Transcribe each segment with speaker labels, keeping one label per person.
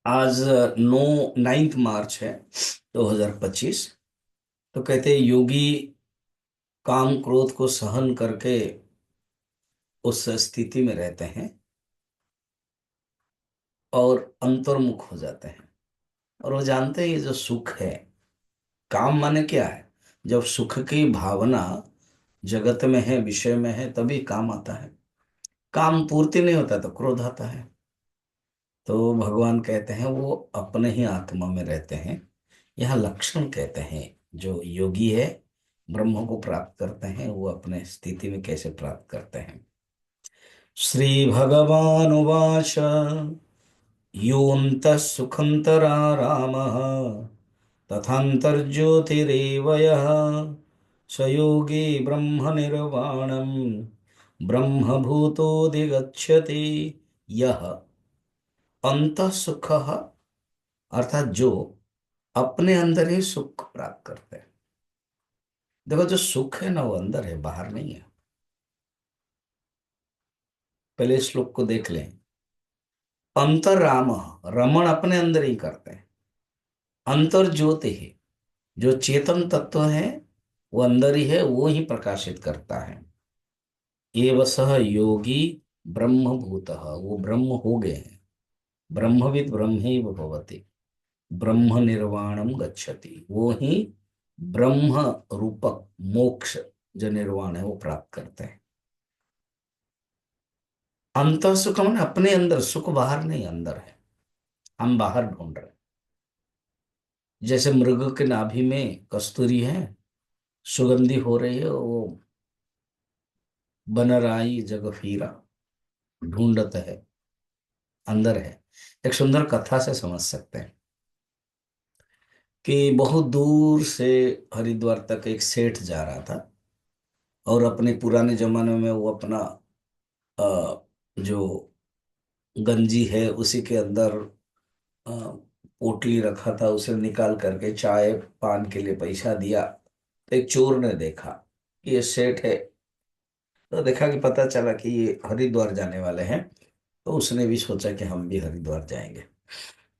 Speaker 1: आज 9 मार्च है 2025। तो कहते हैं योगी काम क्रोध को सहन करके उस स्थिति में रहते हैं और अंतर्मुख हो जाते हैं। और वो जानते हैं ये जो सुख है, काम माने क्या है। जब सुख की भावना जगत में है, विषय में है, तभी काम आता है। काम पूर्ति नहीं होता तो क्रोध आता है। तो भगवान कहते हैं वो अपने ही आत्मा में रहते हैं। यहाँ लक्षण कहते हैं, जो योगी है ब्रह्म को प्राप्त करते हैं, वो अपने स्थिति में कैसे प्राप्त करते हैं। श्री भगवान उवाच योऽन्तः सुखन्तरारामः तथान्तर्ज्योतिरेव यः स योगी ब्रह्मनिर्वाणं ब्रह्मभूतोऽधिगच्छति। यह अंतः सुख, अर्थात जो अपने अंदर ही सुख प्राप्त करते हैं। देखो, जो सुख है ना वो अंदर है, बाहर नहीं है। पहले इस श्लोक को देख लें। अंतर राम, रमण अपने अंदर ही करते हैं। अंतर ज्योति है, जो चेतन तत्व है वो अंदर ही है, वो ही प्रकाशित करता है। एव सह योगी ब्रह्मभूतः, वो ब्रह्म हो गए हैं। ब्रह्मविद ब्रह्मैव भवति, ब्रह्म निर्वाणम गच्छति, वो ही ब्रह्म रूपक मोक्ष जो निर्वाण है वो प्राप्त करते हैं। अंत सुख मैंने अपने अंदर सुख, बाहर नहीं, अंदर है। हम बाहर ढूंढ रहे हैं। जैसे मृग के नाभि में कस्तूरी है, सुगंधी हो रही है, वो बन राई जग फीरा, ढूंढत है, अंदर है। एक सुंदर कथा से समझ सकते हैं कि बहुत दूर से हरिद्वार तक एक सेठ जा रहा था, और अपने पुराने जमाने में वो अपना जो गंजी है उसी के अंदर अ, पोटली रखा था, उसे निकाल करके चाय पान के लिए पैसा दिया। तो एक चोर ने देखा कि ये सेठ है, तो देखा कि पता चला कि ये हरिद्वार जाने वाले हैं। तो उसने भी सोचा कि हम भी हरिद्वार जाएंगे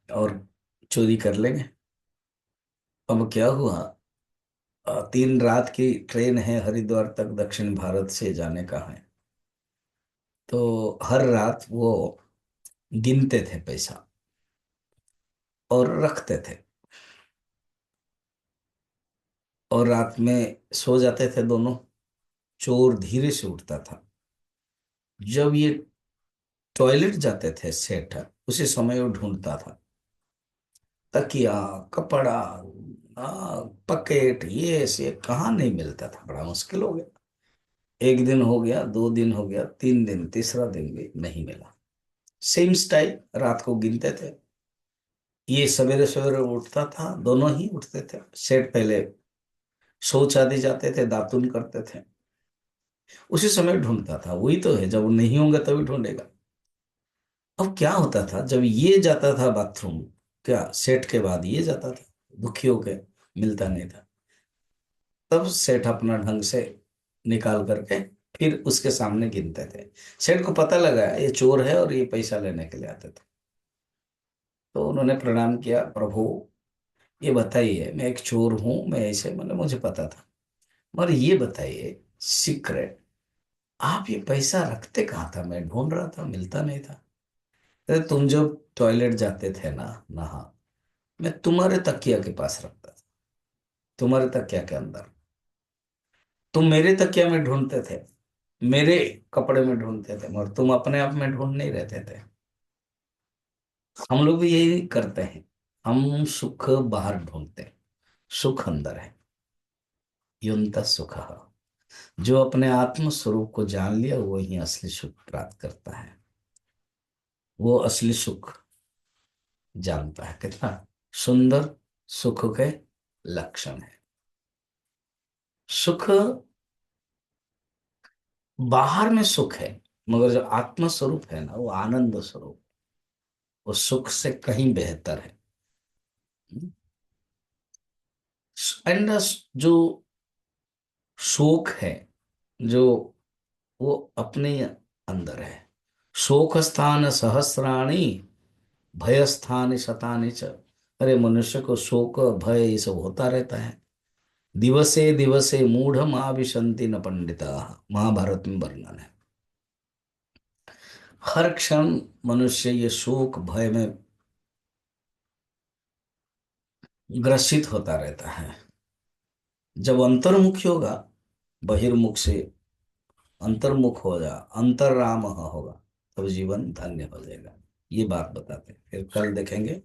Speaker 1: और चोरी कर लेंगे। अब क्या हुआ, 3 रात की ट्रेन है हरिद्वार तक, दक्षिण भारत से जाने का है। तो हर रात वो गिनते थे पैसा और रखते थे, और रात में सो जाते थे दोनों। चोर धीरे से उठता था। जब ये टॉयलेट जाते थे सेठ, उसी समय वो ढूंढता था तकिया, कपड़ा, पकेट, ये से कहाँ नहीं मिलता था। बड़ा मुश्किल हो गया। एक दिन हो गया, 2 दिन हो गया, 3 दिन, तीसरा दिन भी नहीं मिला। सेम स्टाइल, रात को गिनते थे। ये सवेरे सवेरे उठता था, दोनों ही उठते थे। सेठ पहले शौच आदि जाते थे, दातुन करते थे, उसी समय ढूंढता था। वही तो है, जब वो नहीं होंगे तभी ढूंढेगा। अब क्या होता था, जब ये जाता था बाथरूम, क्या सेठ के बाद ये जाता था, दुखी होके, मिलता नहीं था। तब सेठ अपना ढंग से निकाल करके फिर उसके सामने गिनते थे। सेठ को पता लगा ये चोर है और ये पैसा लेने के लिए आते थे। तो उन्होंने प्रणाम किया, प्रभु ये बताइए, मैं एक चोर हूं, मैं ऐसे, मतलब मुझे पता था, मगर ये बताइए सीक्रेट, आप ये पैसा रखते कहाँ था, मैं ढूंढ रहा था, मिलता नहीं था। अरे तुम जब टॉयलेट जाते थे ना नहा, मैं तुम्हारे तकिया के पास रखता था, तुम्हारे तकिया के अंदर। तुम मेरे तकिया में ढूंढते थे, मेरे कपड़े में ढूंढते थे, मगर तुम अपने आप में ढूंढ नहीं रहते थे। हम लोग भी यही करते हैं। हम सुख बाहर ढूंढते हैं, सुख अंदर है। युक्त सुख, जो अपने आत्म स्वरूप को जान लिया वो ही असली सुख प्राप्त करता है। वो असली सुख जानता है। कितना सुंदर सुख के लक्षण है। सुख बाहर में सुख है, मगर जो आत्म स्वरूप है ना, वो आनंद स्वरूप, वो सुख से कहीं बेहतर है। एंड जो शोक है, जो वो अपने अंदर है। शोक स्थान सहस्राणी भयस्थानि शतानि च। अरे मनुष्य को शोक भय ये सब होता रहता है। दिवसे दिवसे मूढ़ विशंति न पंडिता, महाभारत में वर्णन है। हर क्षण मनुष्य ये शोक भय में ग्रसित होता रहता है। जब अंतर्मुखी होगा, बहिर्मुख से अंतर्मुख हो जा, अंतर्राम होगा, तब जीवन धन्य हो जाएगा। ये बात बताते हैं, फिर कल देखेंगे।